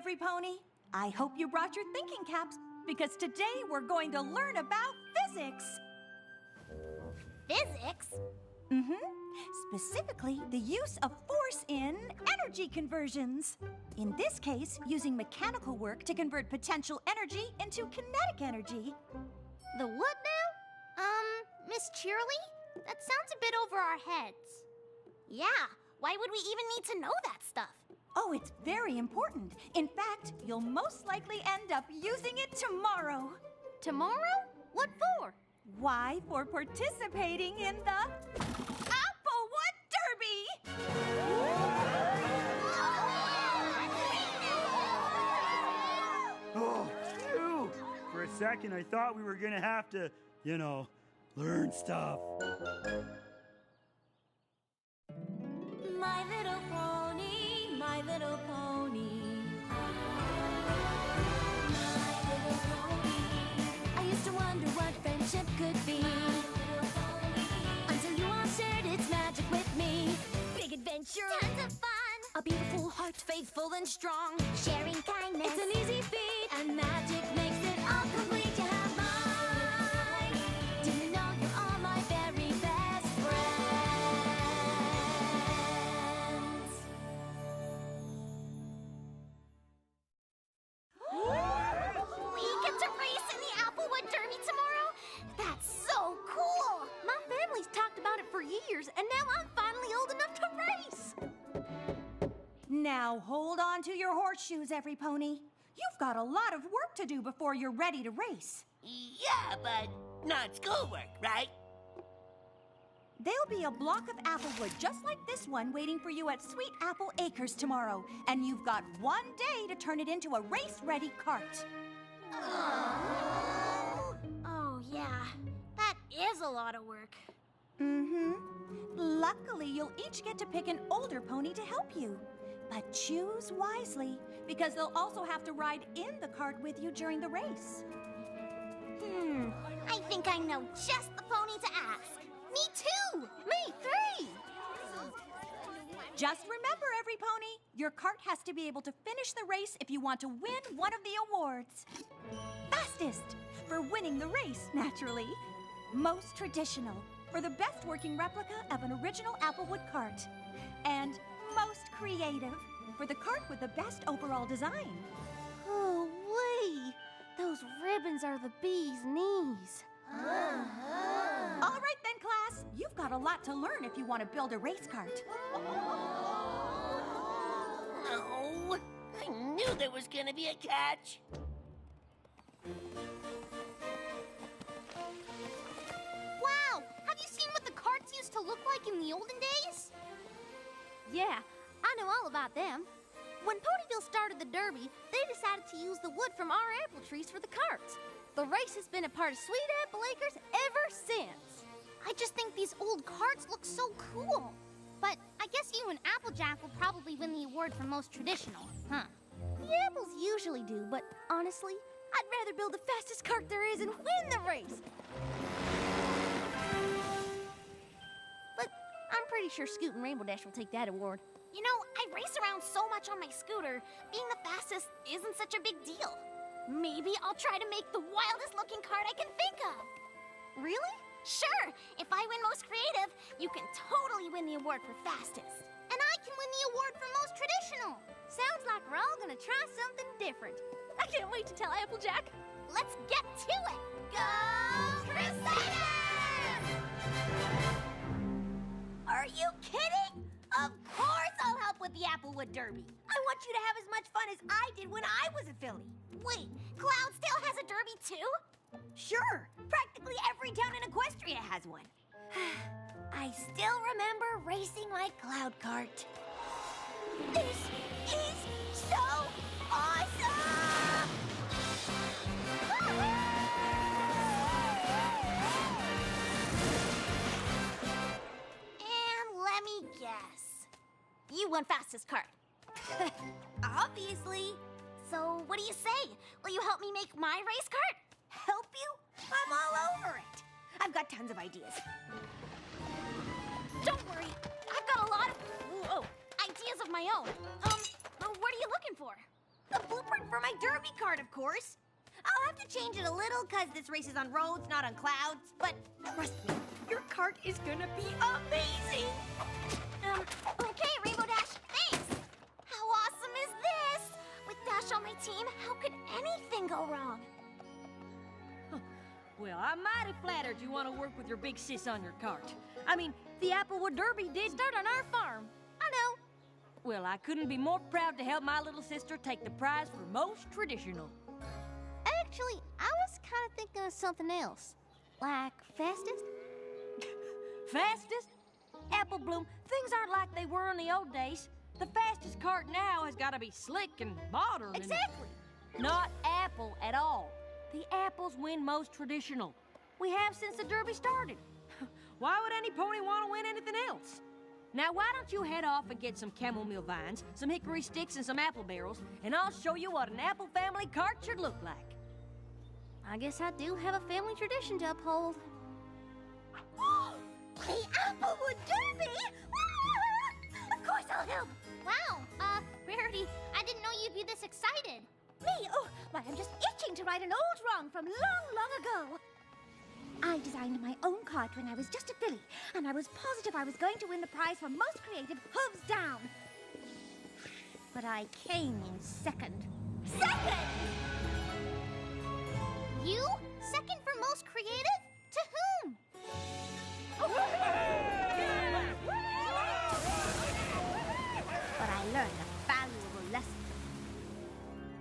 every pony. I hope you brought your thinking caps, because today we're going to learn about physics. Physics? Specifically, the use of force in energy conversions. In this case, using mechanical work to convert potential energy into kinetic energy. The what now? Miss Cheerly? That sounds a bit over our heads. Yeah, why would we even need to know that stuff? Oh, it's very important. In fact, you'll most likely end up using it tomorrow. Tomorrow? What for? Why, for participating in the Applewood Derby! Oh, phew! For a second, I thought we were gonna have to, learn stuff. My little pony, my little pony. My little pony. I used to wonder what friendship could be. Until you all shared its magic with me. Big adventure. Tons of fun. A beautiful heart, faithful and strong. Sharing kindness. It's an easy feat, and magic makes it all complete. You have mine. Do you know you're all my very best friends? We get to race in the Applewood Derby tomorrow? That's so cool! My family's talked about it for years, and now I'm finally old enough to race! Now hold on to your horseshoes, every pony. You've got a lot of work to do before you're ready to race. Yeah, but not schoolwork, right? There'll be a block of applewood just like this one waiting for you at Sweet Apple Acres tomorrow, and you've got one day to turn it into a race-ready cart. Oh, yeah. That is a lot of work. Luckily, you'll each get to pick an older pony to help you. But choose wisely, because they'll also have to ride in the cart with you during the race. I think I know just the pony to ask. Me too! Me three! Just remember, every pony, your cart has to be able to finish the race if you want to win one of the awards. Fastest, for winning the race, naturally. Most traditional, for the best working replica of an original Applewood cart. And most creative, for the cart with the best overall design. Oh, wait. Those ribbons are the bee's knees. All right then, class. You've got a lot to learn if you want to build a race cart. No, I knew there was gonna be a catch. Wow! Have you seen what the carts used to look like in the olden days? Yeah, I know all about them. When Ponyville started the Derby, they decided to use the wood from our apple trees for the carts. The race has been a part of Sweet Apple Acres ever since. I just think these old carts look so cool. But I guess you and Applejack will probably win the award for most traditional, huh? The apples usually do, but honestly, I'd rather build the fastest cart there is and win the race. But I'm pretty sure Scoot and Rainbow Dash will take that award. You know, I race around so much on my scooter, being the fastest isn't such a big deal. Maybe I'll try to make the wildest looking cart I can think of. Really? Sure! If I win most creative, you can totally win the award for fastest. And I can win the award for most traditional. Sounds like we're all gonna try something different. I can't wait to tell Applejack. Let's get to it! Go Crusaders! Are you kidding? Of course I'll help with the Applewood Derby. I want you to have as much fun as I did when I was a filly. Wait, Cloudsdale has a derby too? Sure, practically every town in Equestria has one. I still remember racing my cloud cart. This is so awesome! And let me guess. You won fastest cart. Obviously. So what do you say? Will you help me make my race cart? Help you? I'm all over it. I've got tons of ideas. Don't worry. I've got a lot of ideas of my own. What are you looking for? The blueprint for my derby cart, of course. I'll have to change it a little, because this race is on roads, not on clouds. But trust me, your cart is gonna be amazing. Okay, Rainbow Dash, thanks. How awesome is this? With Dash on my team, how could anything go wrong? Well, I'm mighty flattered you want to work with your big sis on your cart. I mean, the Applewood Derby did start on our farm. I know. Well, I couldn't be more proud to help my little sister take the prize for most traditional. Actually, I was kind of thinking of something else. Like fastest? Fastest? Apple Bloom, things aren't like they were in the old days. The fastest cart now has got to be slick and modern. Exactly. Not Apple at all. The Apples win most traditional. We have since the Derby started. Why would any pony want to win anything else? Now, why don't you head off and get some chamomile vines, some hickory sticks, and some apple barrels, and I'll show you what an Apple family cart should look like. I guess I do have a family tradition to uphold. The Applewood Derby? Of course I'll help. Wow, Rarity, I didn't know you'd be this excited. Me? Oh, why, I'm just itching to right an old wrong from long, long ago. I designed my own cart when I was just a filly, and I was positive I was going to win the prize for most creative hooves down. But I came in second. Second! You? Second for most creative? To whom? But I learned a valuable lesson.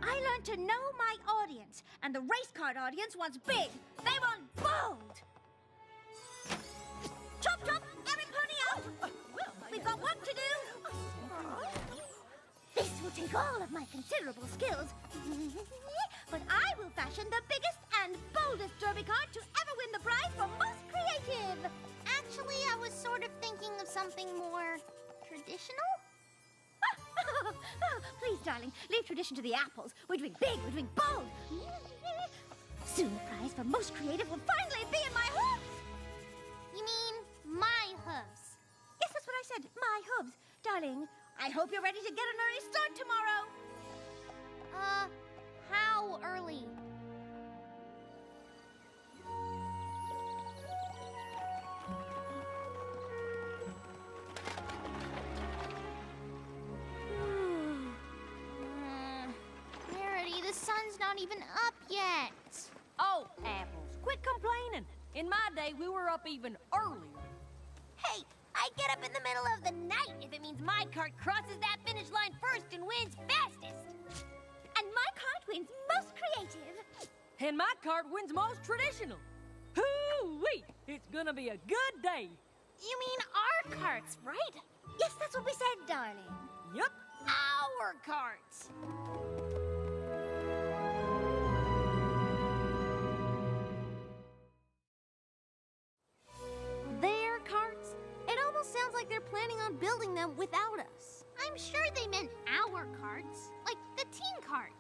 I learned to know my audience, and the race cart audience wants big. They want bold. Chop, chop, every pony out. We've got work to do. This will take all of my considerable skills. But I will fashion the biggest and boldest derby cart to ever win the prize for most creative. Actually, I was sort of thinking of something more traditional. Oh, please, darling, leave tradition to the apples. We're doing big, we're doing bold. Soon the prize for most creative will finally be in my hooves. You mean my hooves? Yes, that's what I said, my hooves. Darling, I hope you're ready to get an early start tomorrow. How early? Rarity, the sun's not even up yet. Oh, Apples, quit complaining. In my day, we were up even earlier. Hey, I get up in the middle of the night if it means my cart crosses that finish line first and wins fastest. And my cart wins most creative. And my cart wins most traditional. Hoo-wee! It's gonna be a good day. You mean our carts, right? Yes, that's what we said, darling. Yup. Our carts. Their carts? It almost sounds like they're planning on building them without us. I'm sure they meant our carts, like the teen cart,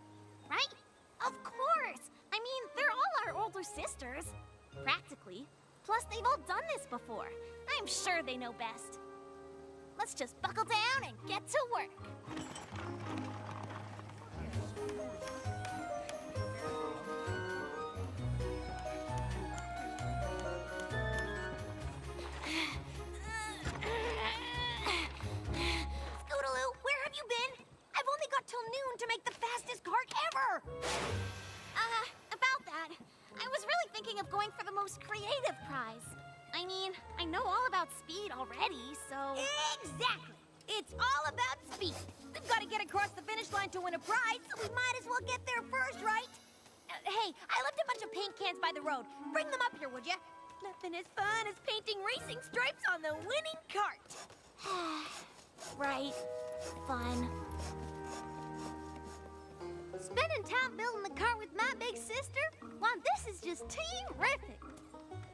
right? Of course! I mean, they're all our older sisters. Practically. Plus, they've all done this before. I'm sure they know best. Let's just buckle down and get to work. Scootaloo, where have you been? I've only got till noon to make the fastest cart ever. About that, I was really thinking of going for the most creative prize. I mean, I know all about speed already, so... Exactly. It's all about speed. We've got to get across the finish line to win a prize, so we might as well get there first, right? Hey, I left a bunch of paint cans by the road. Bring them up here, would you? Nothing as fun as painting racing stripes on the winning cart. Right. Fun. Spending time building the car with my big sister? Why, this is just terrific.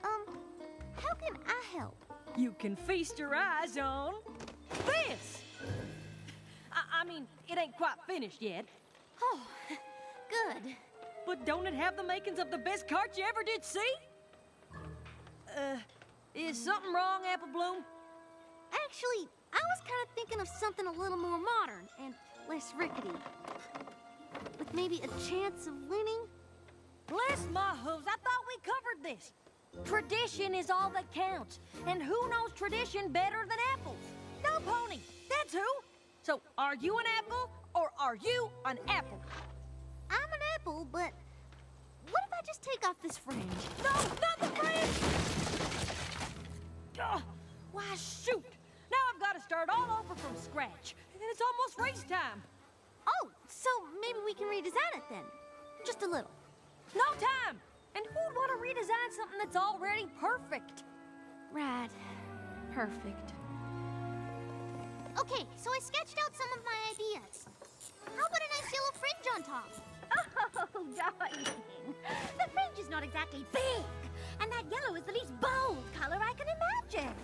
How can I help? You can feast your eyes on this. I mean, it ain't quite finished yet. Oh, good. But don't it have the makings of the best cart you ever did see? Is something wrong, Apple Bloom? Actually, I was kind of thinking of something a little more modern and less rickety. maybe a chance of winning? Bless my hooves, I thought we covered this. Tradition is all that counts, and who knows tradition better than apples? No, Pony, that's who. So, are you an apple, or are you an apple? I'm an apple, but what if I just take off this fringe? No, not the fringe! Why, shoot! Now I've got to start all over from scratch, and it's almost race time. Oh, so maybe we can redesign it then. Just a little. No time! And who'd want to redesign something that's already perfect? Right. Perfect. Okay, so I sketched out some of my ideas. How about a nice yellow fringe on top? Oh, darling. The fringe is not exactly big, and that yellow is the least bold color I can imagine.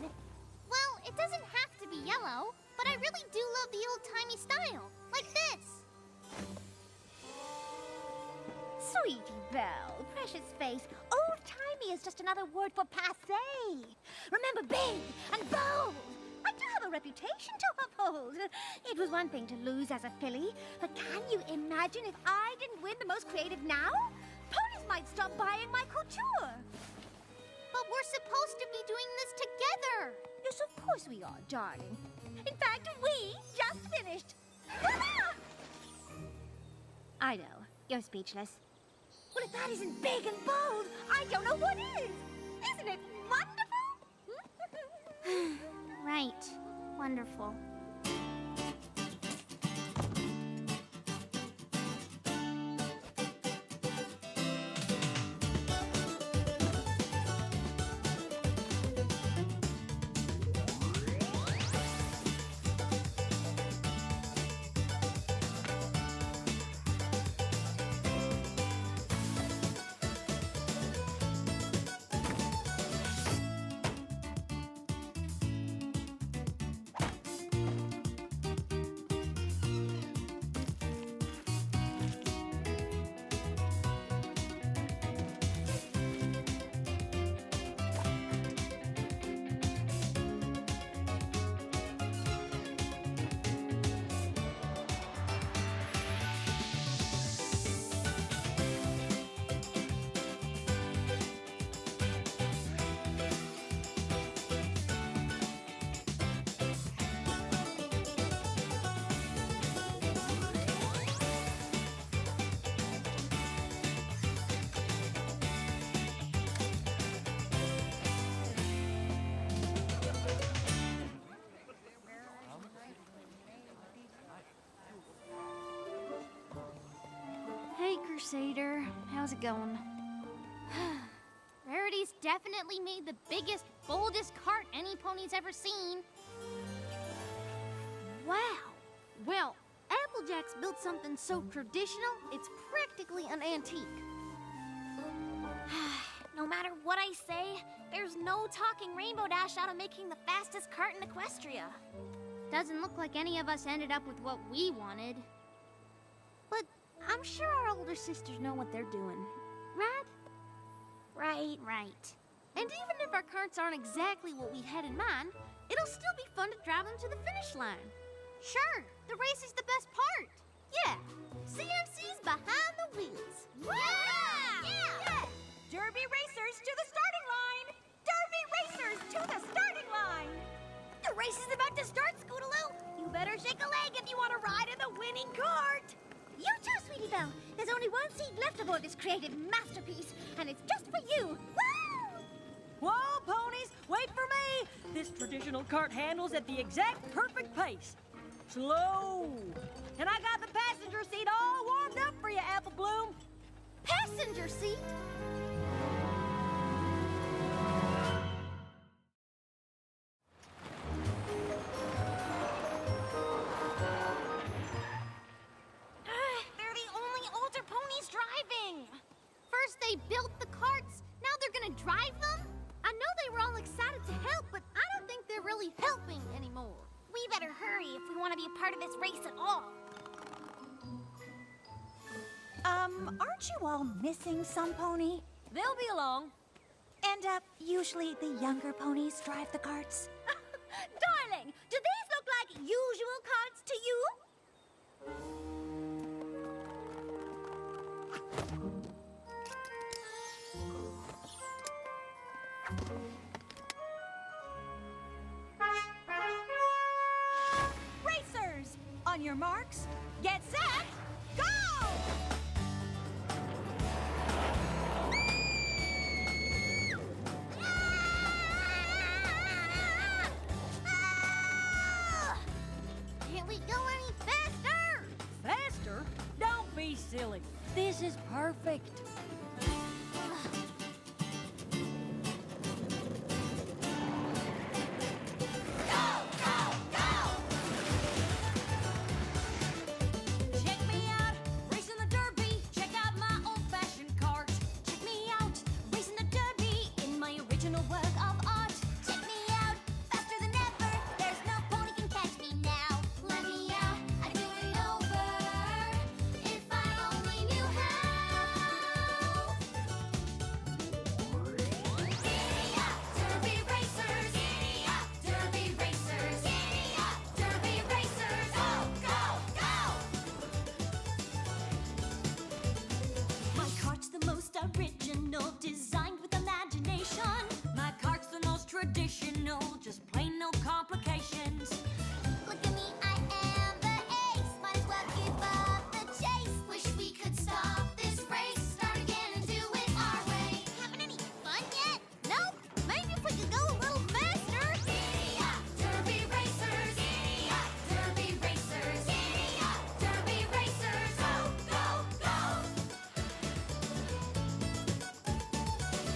Well, it doesn't have to be yellow, but I really do love the old-timey style, like this. Sweetie Belle, precious face, old-timey is just another word for passé. Remember, big and bold. I do have a reputation to uphold. It was one thing to lose as a filly, but can you imagine if I didn't win the most creative now? Ponies might stop buying my couture. But we're supposed to be doing this together. Yes, of course we are, darling. In fact, we just finished. I know, you're speechless. Well, if that isn't big and bold, I don't know what is. Isn't it wonderful? Right. Wonderful. Hey, Crusader. How's it going? Rarity's definitely made the biggest, boldest cart any pony's ever seen. Wow. Well, Applejack's built something so traditional, it's practically an antique. No matter what I say, there's no talking Rainbow Dash out of making the fastest cart in Equestria. Doesn't look like any of us ended up with what we wanted. But I'm sure our older sisters know what they're doing, right? Right. And even if our carts aren't exactly what we had in mind, it'll still be fun to drive them to the finish line. Sure, the race is the best part. Yeah, CMC's behind the wheels. Yeah! Derby racers to the starting line! Derby racers to the starting line! The race is about to start, Scootaloo. You better shake a leg if you want to ride in the winning cart. You too, Sweetie Belle. There's only one seat left aboard this creative masterpiece, and it's just for you. Woo! Whoa, ponies, wait for me! This traditional cart handles at the exact perfect pace. Slow. And I got the passenger seat all warmed up for you, Apple Bloom. Passenger seat? They're the only older ponies driving. First they built the carts, now they're gonna drive them? I know they were all excited to help, but I don't think they're really helping anymore. We better hurry if we want to be a part of this race at all. Aren't you all missing some pony? They'll be along. And, usually the younger ponies drive the carts. Darling, do these look like usual carts to you? Racers, on your marks, get set, go! Can't we go any faster? Faster? Don't be silly. This is perfect. Check me out, racing the derby. Check out my old-fashioned cart. Check me out, racing the derby in my original work of art. Check me out, faster than ever. There's no pony can catch me now. Let me out, I'd do it over if I only knew how. Giddy up, derby racers. Giddy up, derby racers. Giddy up, derby racers. Go, go, go! My cart's the most original, designed with imagination. My cart's the most traditional, just plain no complications. Look at me, I am the ace. Might as well keep up the chase. Wish we could stop this race. Start again and do it our way. Having any fun yet? Nope. Maybe if we could go a little faster. Giddy up, derby racers. Giddy up, derby racers. Giddy up, derby racers. Go, go, go!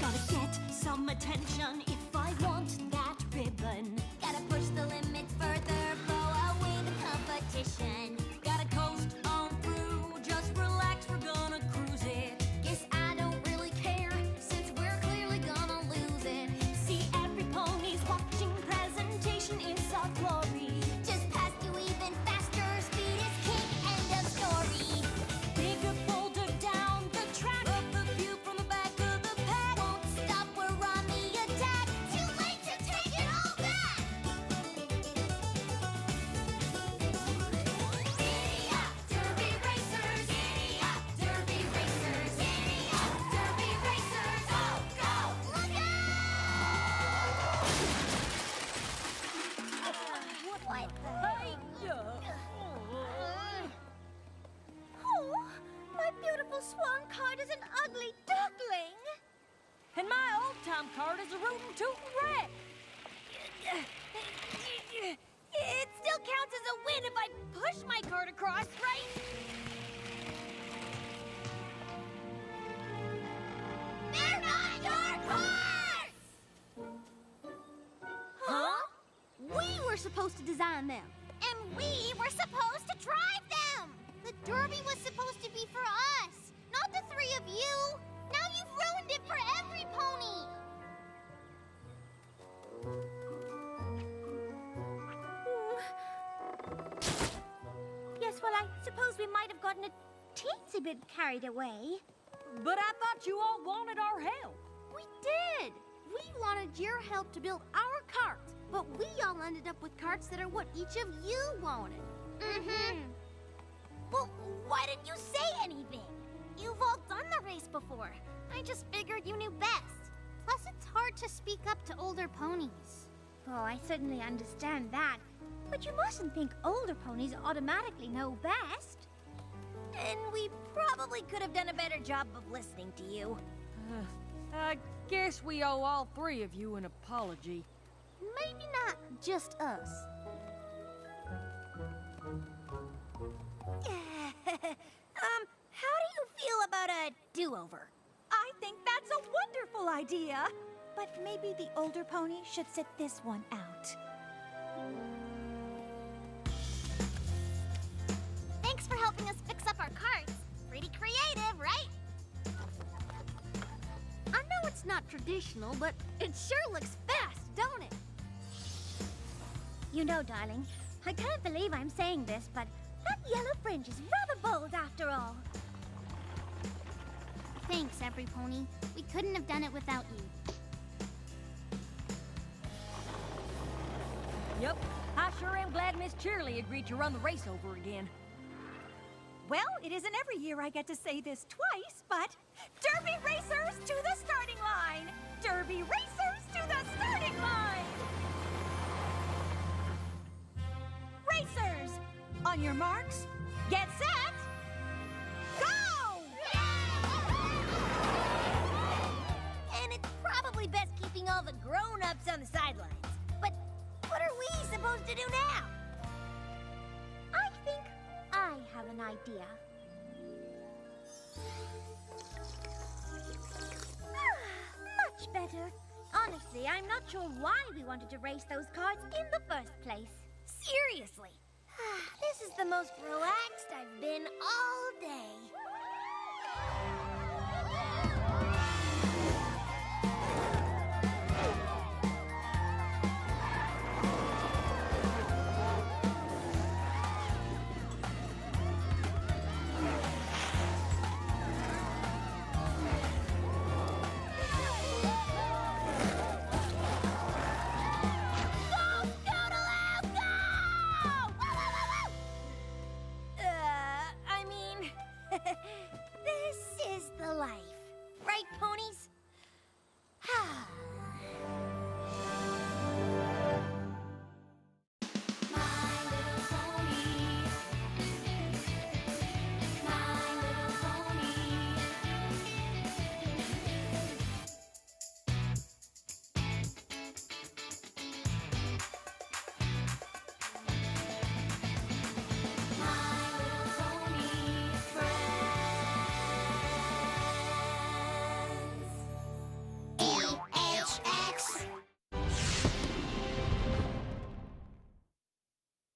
Gotta get some attention if I want that ribbon. Gotta push the limits further, blow away the competition. Gotta coast on through, just relax, we're gonna cruise it. Guess I don't really care, since we're clearly gonna lose it. See every pony's watching presentation in soft glory. Just past you even faster, speed is king, end of story. Bigger, bolder down the track. Up the view from the back of the pack. Won't stop, we're on the attack. Too late to take it all back. Giddy up, derby racers. Giddy up, derby racers. Giddy up, derby racers. Go, go, look out! What the? Oh, my beautiful swan cart is an ugly duckling. And my old-time cart is a rootin' tootin' wreck. It still counts as a win if I push my cart across, right? They're not your cars! Huh? We were supposed to design them. And we were supposed to drive them! The derby was supposed to be for us, not the three of you. Now you've ruined it for every pony. Yes, well, I suppose we might have gotten a teensy bit carried away. But I thought you all wanted our help. We did. We wanted your help to build our carts, but we all ended up with carts that are what each of you wanted. Mm-hmm. Well, why didn't you say anything? You've all done the race before. I just figured you knew best. Plus, it's hard to speak up to older ponies. Oh, I certainly understand that. But you mustn't think older ponies automatically know best. And we probably could have done a better job of listening to you. I guess we owe all three of you an apology. Maybe not just us. How do you feel about a do-over? I think that's a wonderful idea. But maybe the older pony should sit this one out. Thanks for helping us fix up our carts. Pretty creative, right? I know it's not traditional, but it sure looks fast, don't it? You know, darling, I can't believe I'm saying this, but that yellow fringe is rather bold after all. Thanks, every pony. We couldn't have done it without you. Yep, I sure am glad Miss Cheerily agreed to run the race over again. Well, it isn't every year I get to say this twice, but Derby racers to the starting line! Derby racers to the starting line! Racers, on your marks, get set, go! And it's probably best keeping all the grown-ups on the sidelines. But what are we supposed to do now? I think I have an idea. Much better. Honestly, I'm not sure why we wanted to race those cars in the first place. Seriously. This is the most relaxed I've been all day.